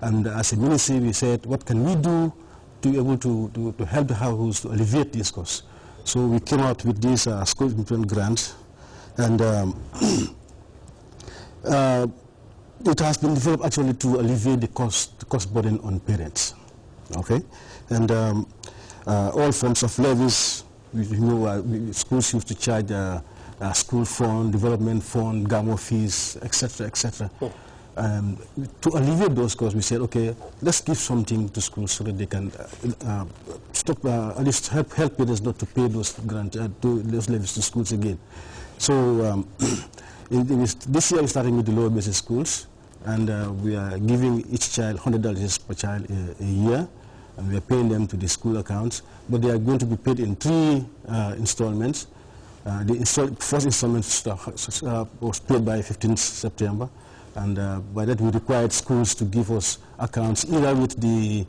And as a ministry, we said, what can we do to be able to help the households to alleviate these costs? So we came out with these school improvement grants, and it has been developed actually to alleviate the cost burden on parents. Okay, and all forms of levies. Schools used to charge school fund, development fund, GAMO fees, etc., etc. To alleviate those costs, we said, okay, let's give something to schools so that they can stop, at least help parents not to pay those grants, those levies to schools again. So this year we're starting with the lower basic schools, and we are giving each child $100 per child a year, and we are paying them to the school accounts, but they are going to be paid in 3 installments. The first installment was paid by 15th September, and by that we required schools to give us accounts either with the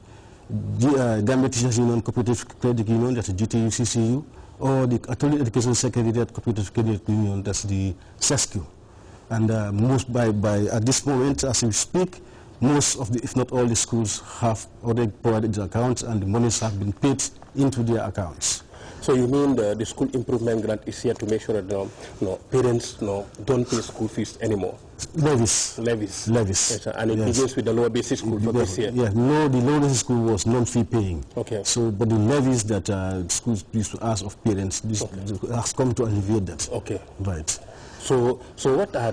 Gambia Teachers Union Cooperative Credit Union, that's the GTUCCU, or the Catholic Education Secretariat Cooperative Credit Union, that's the SESCU. And at this moment, as we speak, most of the, if not all the schools have already provided the accounts, and the monies have been paid into their accounts. So you mean the school improvement grant is here to make sure that parents don't pay school fees anymore? Levies. Levies. Levies. Yes, and it begins with the lower basic school for this year? Yeah, no, the lower basic school was non-fee paying. Okay. So, but the levies that schools used to ask of parents, this has come to alleviate that. Okay. Right. So what are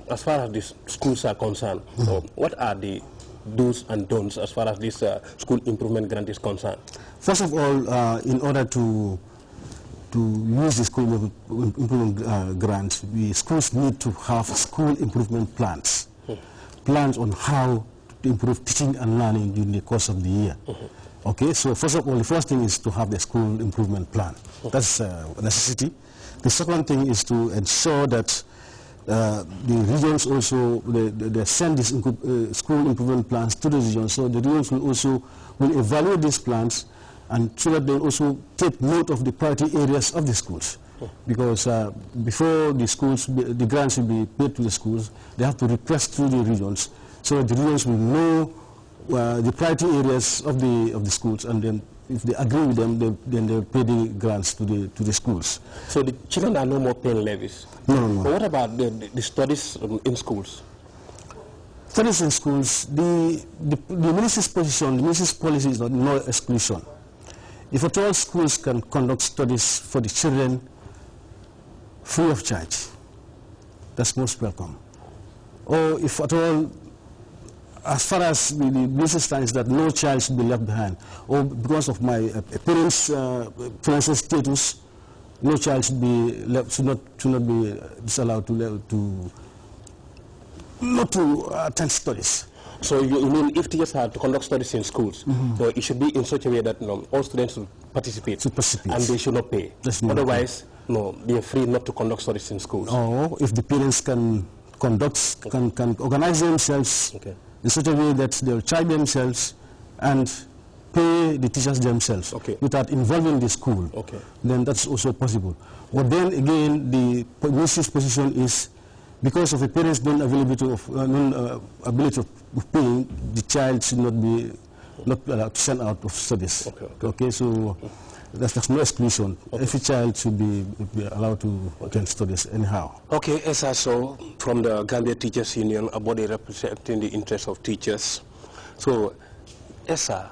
as far as the schools are concerned, what are the do's and don'ts as far as this school improvement grant is concerned? First of all, in order to use the school improvement grant, the schools need to have school improvement plans, plans on how to improve teaching and learning during the course of the year. Okay, so first of all, the first thing is to have the school improvement plan. That's a necessity. The second thing is to ensure that the regions also, they send these school improvement plans to the regions, so the regions will also evaluate these plans, and so that they also take note of the priority areas of the schools. Because before the grants will be paid to the schools, they have to request through the regions, so that the regions will know the priority areas of the schools, and then if they agree with them, then they'll pay the grants to the schools. So the children are no more paying levies? No. But what about the studies in schools? Studies in schools, the ministry's position, the ministry's policy is no exclusion. If at all schools can conduct studies for the children free of charge, that's most welcome. Or if at all, as far as the ministry stands, that no child should be left behind, or because of my parents' financial status, no child should not be disallowed not to attend studies. So you mean if teachers are to conduct studies in schools, so it should be in such a way that all students should participate, and they should not pay. Otherwise, they are free not to conduct studies in schools. Or if the parents can organize themselves in such a way that they'll charge themselves and pay the teachers themselves without involving the school, then that's also possible. But then again, the ministry's position is, because of the parents' non-ability of paying, the child should not be allowed to send out of studies. So there's no exclusion. Every child should be allowed to attend studies anyhow. Okay, Esa, so from the Gambia Teachers Union, a body representing the interests of teachers. So, Esa,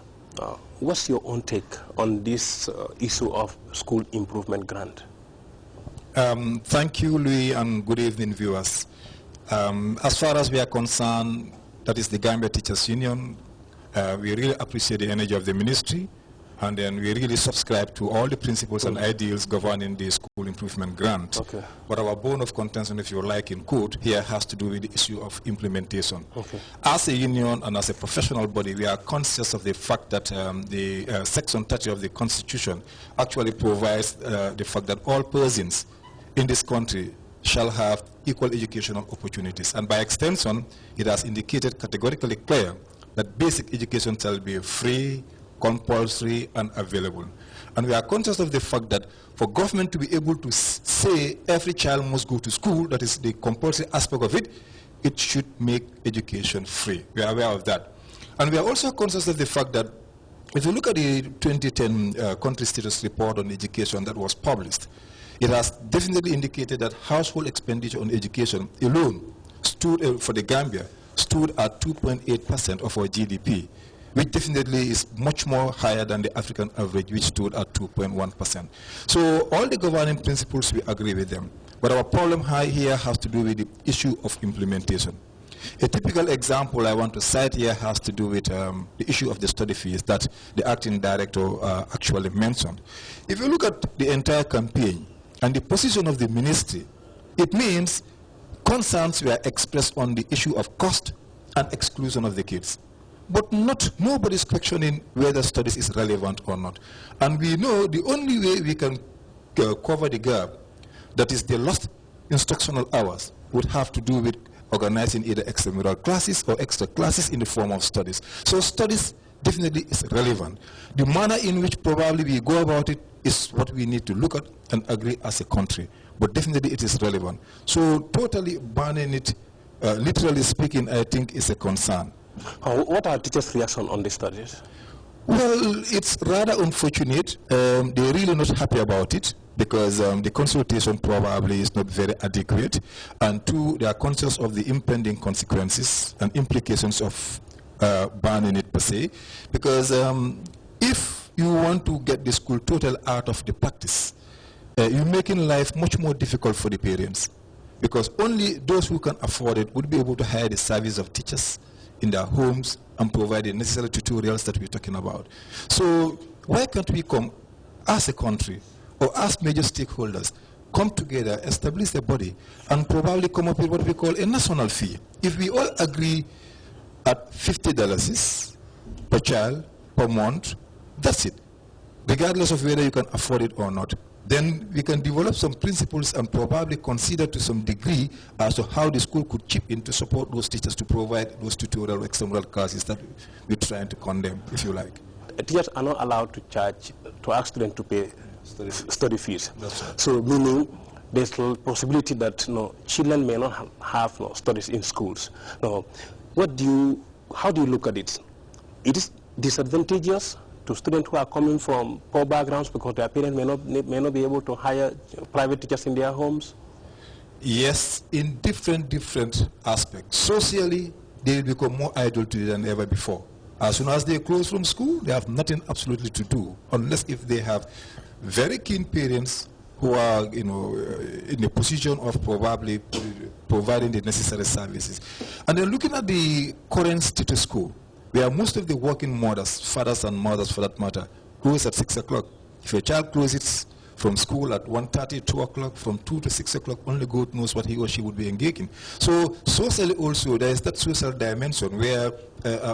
what's your own take on this issue of school improvement grant? Thank you, Louis, and good evening, viewers. As far as we are concerned, that is the Gambia Teachers Union, we really appreciate the energy of the ministry, and then we really subscribe to all the principles and ideals governing the school improvement grant. But our bone of contention, if you like, in quote, here has to do with the issue of implementation. As a union and as a professional body, we are conscious of the fact that the Section 30 of the Constitution actually provides the fact that all persons in this country shall have equal educational opportunities. And by extension, it has indicated categorically clear that basic education shall be free, compulsory, and available. And we are conscious of the fact that for government to be able to say every child must go to school, that is the compulsory aspect of it, it should make education free. We are aware of that. And we are also conscious of the fact that if you look at the 2010 country status report on education that was published, it has definitely indicated that household expenditure on education alone stood, for the Gambia, stood at 2.8% of our GDP, which definitely is much more higher than the African average, which stood at 2.1%. So all the governing principles, we agree with them. But our problem here has to do with the issue of implementation. A typical example I want to cite here has to do with the issue of the study fees that the acting director actually mentioned. If you look at the entire campaign and the position of the ministry, it means concerns were expressed on the issue of cost and exclusion of the kids. But nobody's questioning whether studies is relevant or not. And we know the only way we can cover the gap, that is the lost instructional hours, would have to do with organizing either extramural classes or extra classes in the form of studies. So studies definitely is relevant. The manner in which probably we go about it is what we need to look at and agree as a country. But definitely it is relevant. So totally banning it, literally speaking, I think is a concern. What are teachers' reaction on the studies? Well, it's rather unfortunate. They're really not happy about it because the consultation probably is not very adequate. And two, they are conscious of the impending consequences and implications of banning it per se. Because if you want to get the school total out of the practice, you're making life much more difficult for the parents. Because only those who can afford it would be able to hire the service of teachers in their homes and provide the necessary tutorials that we're talking about. So why can't we come as a country or as major stakeholders, come together, establish a body, and probably come up with what we call a national fee? If we all agree at $50 per child per month, that's it, regardless of whether you can afford it or not. Then we can develop some principles and probably consider to some degree as to how the school could chip in to support those teachers to provide those tutorial extramural classes that we're trying to condemn, if you like. Teachers are not allowed to ask students to pay study fees. That's right. So meaning there's a possibility that children may not have studies in schools. Now, how do you look at it? It is disadvantageous to students who are coming from poor backgrounds because their parents may not be able to hire private teachers in their homes? Yes, in different aspects. Socially, they will become more idle than ever before. As soon as they close from school, they have nothing absolutely to do, unless if they have very keen parents who are, in a position of probably providing the necessary services. And then looking at the current status quo, where most of the working mothers, fathers and mothers for that matter, close at 6 o'clock. If a child closes from school at 1:30, 2 o'clock, from 2 to 6 o'clock, only God knows what he or she would be engaging. So socially also, there is that social dimension where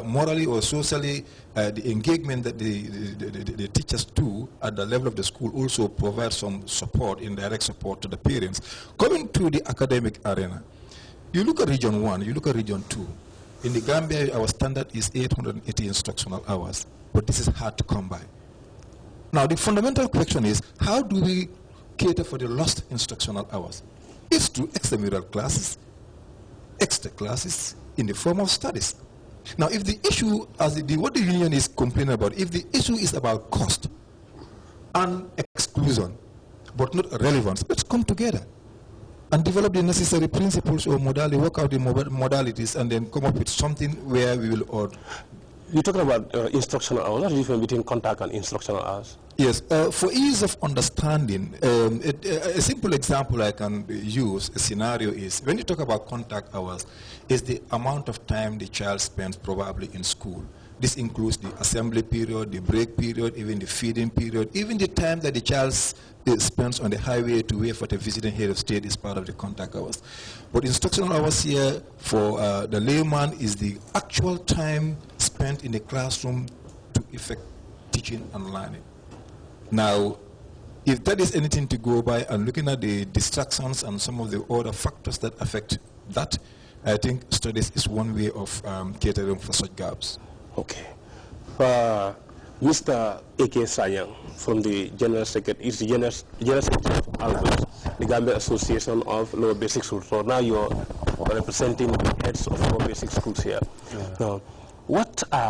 morally or socially, the engagement that the teachers do at the level of the school also provides some support, indirect support to the parents. Coming to the academic arena, you look at Region 1, you look at Region 2. In the Gambia, our standard is 880 instructional hours, but this is hard to come by. Now, the fundamental question is, how do we cater for the lost instructional hours? It's through extramural classes, extra classes in the form of studies. Now, if the issue, what the union is complaining about, if the issue is about cost and exclusion, but not relevance, let's come together and develop the necessary principles or modality, work out the modalities, and then come up with something where we will order. You're talking about instructional hours. What's the difference between contact and instructional hours? Yes, for ease of understanding, a simple example I can use, a scenario is, when you talk about contact hours, is the amount of time the child spends probably in school. This includes the assembly period, the break period, even the feeding period, even the time that the child spends on the highway to wait for the visiting head of state is part of the contact hours. But instructional hours here for the layman is the actual time spent in the classroom to effect teaching and learning. Now, if that is anything to go by, and looking at the distractions and some of the other factors that affect that, I think studies is one way of catering for such gaps. Okay. Mr. A.K. Sayang from the General Secretary, is the General Secretary of ALBAS, the Gambia Association of Lower Basic Schools. So now you're representing the heads of lower basic schools here. Yeah. Now, what are